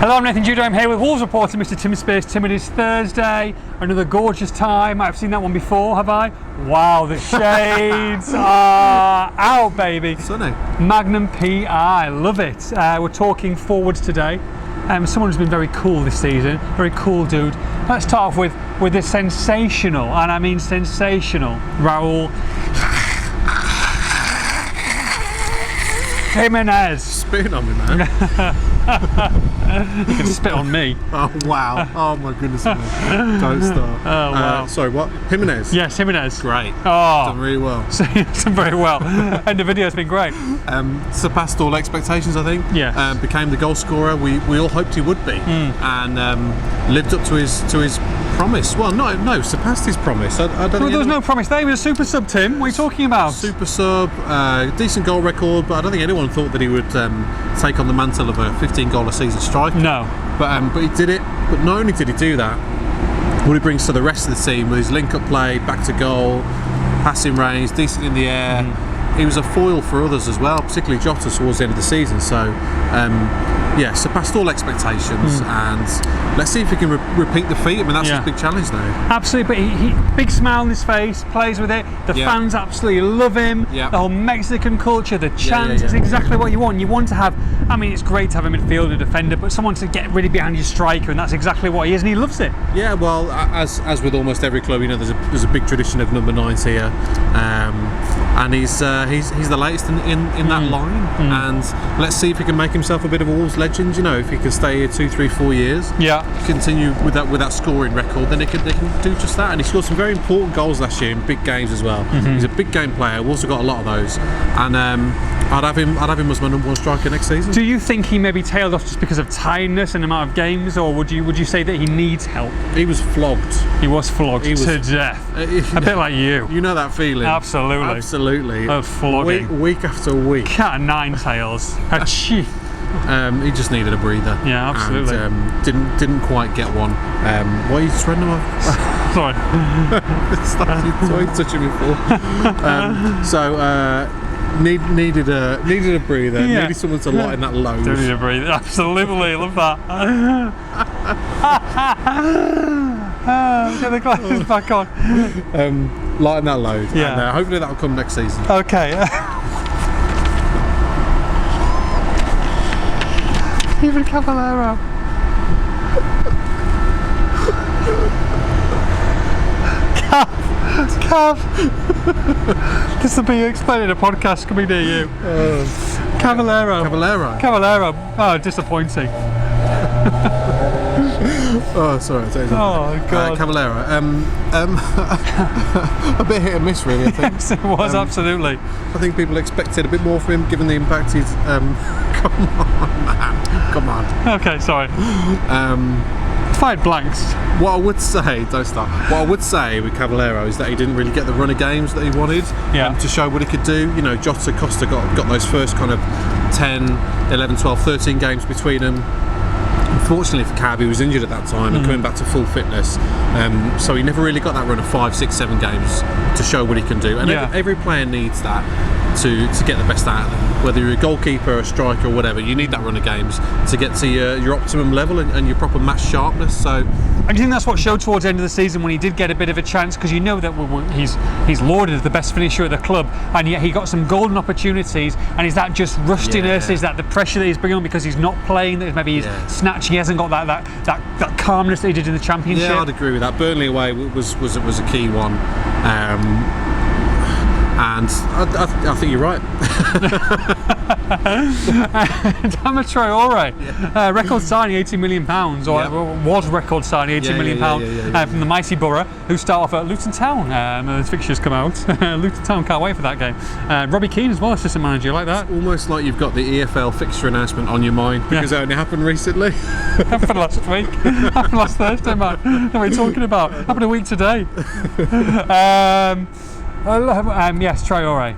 Hello, I'm Nathan Judo. I'm here with Wolves reporter Mr. Tim Spiers. Tim, it is Thursday, another gorgeous time. I've seen that one before, have I? Wow, the shades are out, baby. Sunny. Magnum PI, love it. We're talking forwards today. Someone who's been very cool this season, very cool dude. Let's start off with the sensational, and I mean sensational, Raúl Jimenez. Spitting on me, man. You can spit on me. Oh, wow. Oh, my goodness. Don't start. Oh, wow. Sorry, what? Jimenez? Yes, Jimenez. Great. Oh. Done really well. Done very well. And the video's been great. Surpassed all expectations, I think. Yes. Became the goal scorer we all hoped he would be. And lived up to his promise. Well, no, surpassed his promise. I don't think there was no promise there. He was a super sub, Tim. What are you talking about? Super sub, decent goal record, but I don't think anyone thought that he would take on the mantle of a 15-goal a season striker. No. But he did it. But not only did he do that, what he brings to the rest of the team with his link-up play, back to goal, passing range, decent in the air. He was a foil for others as well, particularly Jota towards the end of the season. So, surpassed all expectations, and let's see if he can repeat the feat. I mean, that's his big challenge now. Absolutely, but he big smile on his face, plays with it. The fans absolutely love him. The whole Mexican culture, the chants, it's exactly what you want. You want to have, I mean, it's great to have a midfielder, a defender, but someone to get really behind your striker, and that's exactly what he is, and he loves it. Yeah, well, as with almost every club, you know, there's a big tradition of number 9s here, and he's the latest in that line, and let's see if he can make himself a bit of a Wolves legend. You know, if he can stay here 2, 3, 4 years, continue with that scoring record, then they can do just that. And he scored some very important goals last year in big games as well. He's a big game player. We've also got a lot of those, and I'd have him as my number 1 striker next season. Do you think he maybe tailed off just because of tiredness and the amount of games, or would you say that he needs help? He was flogged. He was flogged to death. A bit like you. You know that feeling. Absolutely. Oh, flogging. Week after week. Cat of 9 tails. He just needed a breather. Yeah, absolutely. And, didn't quite get one. Why are you just running off? Sorry. Started touching me needed a breather. Needed someone to lighten that load. Don't need a breather. Absolutely, love that. Get the glasses back on. Lighten that load. Yeah. And hopefully that'll come next season. Okay. Even Caballero. Cav. This will be explained in a podcast coming near you. Caballero. Oh, disappointing. Oh, sorry. Oh, God. Caballero. A bit hit and miss, really, I think. Yes, it was, absolutely. I think people expected a bit more from him, given the impact he's... Come on. Okay, sorry. Fired blanks. What I would say, don't start. What I would say with Caballero is that he didn't really get the run of games that he wanted to show what he could do. You know, Jota, Costa got those first kind of 10, 11, 12, 13 games between them. Unfortunately for Cab, he was injured at that time and coming back to full fitness, so he never really got that run of 5, 6, 7 games to show what he can do. And every player needs that to get the best out of them. Whether you're a goalkeeper, a striker, or whatever, you need that run of games to get to your optimum level and your proper match sharpness. So, and do you think that's what showed towards the end of the season when he did get a bit of a chance? Because you know that he's lauded as the best finisher at the club, and yet he got some golden opportunities. And is that just rustiness? Is that the pressure that he's bringing on because he's not playing? That maybe he's snatching. He hasn't got that calmness that he did in the Championship. Yeah, I'd agree with that. Burnley away was a key one. And I think you're right. Dama Traore, record signing £80 million, or was record signing £80 million from the mighty Borough, who start off at Luton Town. The fixtures come out. Luton Town can't wait for that game. Robbie Keane as well, assistant manager, like that. It's almost like you've got the EFL fixture announcement on your mind because it only happened recently. Happened last week. Happened last Thursday, man. What are we talking about? Happened a week today. Yes, Traore.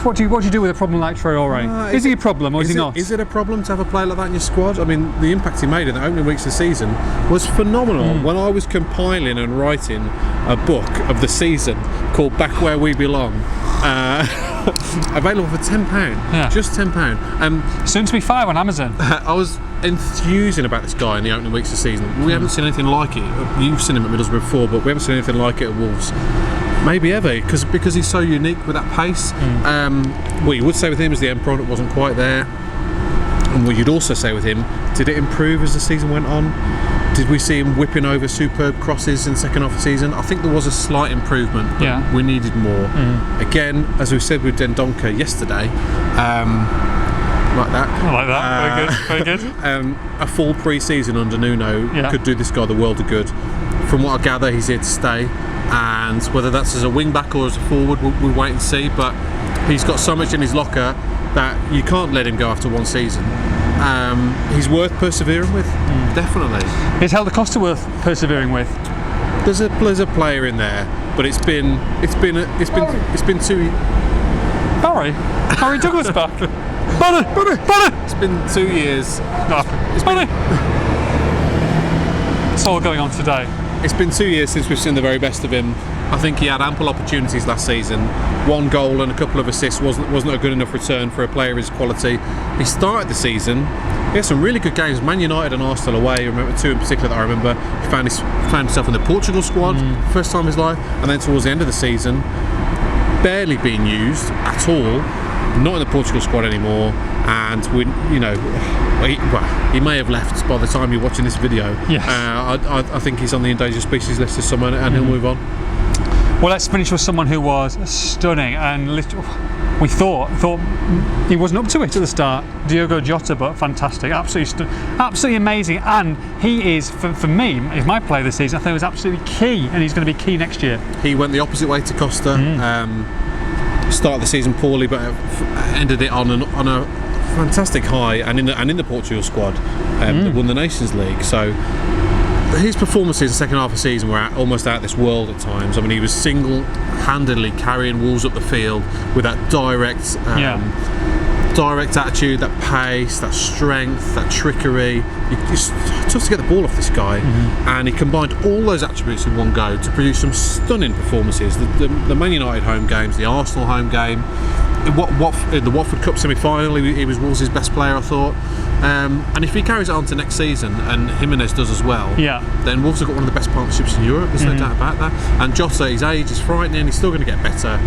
What do you do with a problem like Traore? Is he a problem or is he not? Is it a problem to have a player like that in your squad? I mean, the impact he made in the opening weeks of the season was phenomenal. When I was compiling and writing a book of the season called Back Where We Belong, Available for £10. Yeah. Just £10. Soon to be £5 on Amazon. I was enthusing about this guy in the opening weeks of the season. We haven't seen anything like it. You've seen him at Middlesbrough before, but we haven't seen anything like it at Wolves. Maybe ever, because he's so unique with that pace. What you would say with him is the end product wasn't quite there. And what you'd also say with him, did it improve as the season went on? Did we see him whipping over superb crosses in the second half of the season? I think there was a slight improvement, but we needed more. Again, as we said with Dendoncker yesterday, like that. I like that. Very good. Very good. A full pre-season under Nuno could do this guy the world of good. From what I gather, he's here to stay, and whether that's as a wing back or as a forward, we'll wait and see. But he's got so much in his locker that you can't let him go after one season. He's worth persevering with, definitely. Is Helder Costa worth persevering with? There's a player in there, but it's been too. Harry Douglas back. Bunny. It's been 2 years. No, it's Bunny. It's all going on today. It's been 2 years since we've seen the very best of him. I think he had ample opportunities last season. 1 goal and a couple of assists wasn't a good enough return for a player of his quality. He started the season. He had some really good games. Man United and Arsenal away. I remember 2 in particular that I remember. He found himself in the Portugal squad, first time in his life, and then towards the end of the season, barely being used at all. Not in the Portugal squad anymore, and he may have left by the time you're watching this video. Yes. I think he's on the endangered species list this summer, and he'll move on. Well, let's finish with someone who was stunning, and we thought he wasn't up to it at the start. Diogo Jota, but fantastic, absolutely amazing, and he is for me is my player this season. I think he was absolutely key, and he's going to be key next year. He went the opposite way to Costa. Started the season poorly, but ended it on a fantastic high, and in the Portugal squad that won the Nations League. So his performances in the second half of the season were almost out of this world at times. I mean, he was single-handedly carrying Wolves up the field with that direct attitude, that pace, that strength, that trickery. It's tough to get the ball off this guy, and he combined all those attributes in one go to produce some stunning performances. The Man United home games, the Arsenal home game, the Watford Cup semi-final, he was Wolves' best player, I thought. And if he carries it on to next season, and Jimenez does as well, then Wolves have got one of the best partnerships in Europe. There's no doubt about that. And Jota, his age is frightening. He's still going to get better.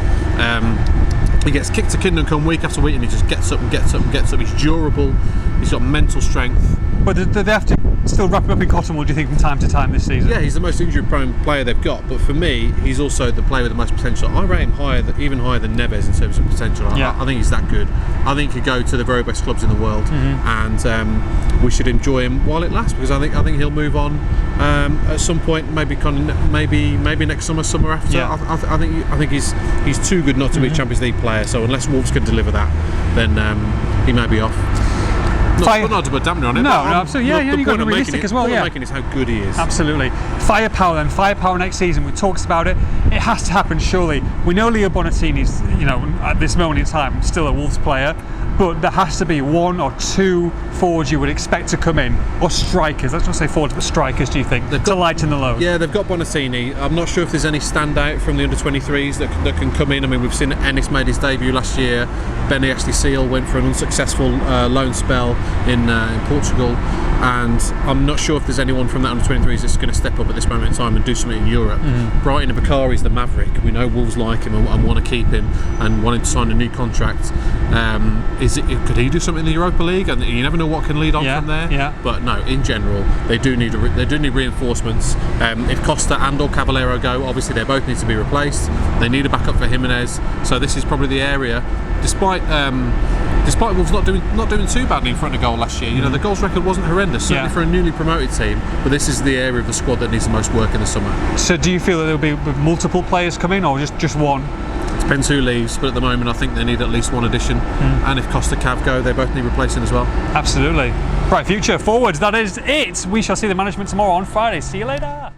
He gets kicked to kingdom come week after week, and he just gets up and gets up and gets up. He's durable. He's got mental strength. But do they have to still wrap him up in cottonwool, do you think, from time to time this season? Yeah, he's the most injury-prone player they've got. But for me, he's also the player with the most potential. I rate him even higher than Neves in terms of potential. I think he's that good. I think he could go to the very best clubs in the world, and we should enjoy him while it lasts, because I think he'll move on at some point. Maybe next summer after. Yeah. I think he's too good not to be a Champions League player. So unless Wolves can deliver that, then he may be off. Not to put dampener on it. No, absolutely. Yeah, you've got to be realistic as well. The point I'm making is how good he is. Absolutely. Firepower next season. We talked about it. It has to happen, surely. We know Leo Bonatini's, at this moment in time, still a Wolves player, but there has to be 1 or 2 forwards you would expect to come in, or strikers. Let's not say forwards, but strikers. Do you think to lighten the load? Yeah, they've got Bonatini. I'm not sure if there's any standout from the under-23s that can come in. I mean, we've seen Ennis made his debut last year. Benny Ashley Seal went for an unsuccessful loan spell in Portugal, and I'm not sure if there's anyone from that under-23s that's going to step up at this moment in time and do something in Europe. Brighton Bakari's the maverick. We know Wolves like him and want to keep him and want him to sign a new contract. Could he do something in the Europa League? And you never know what can lead on from there. Yeah. But no, in general, they do need reinforcements. If Costa and or Caballero go, obviously they both need to be replaced. They need a backup for Jimenez. So this is probably the area. Despite Wolves not doing too badly in front of goal last year, the goals record wasn't horrendous, certainly for a newly promoted team. But this is the area of the squad that needs the most work in the summer. So do you feel that there'll be multiple players coming, or just one? Depends who leaves, but at the moment I think they need at least one addition. And if Costa Cav go, they both need replacing as well. Absolutely. Right, future forwards, that is it. We shall see the management tomorrow on Friday. See you later.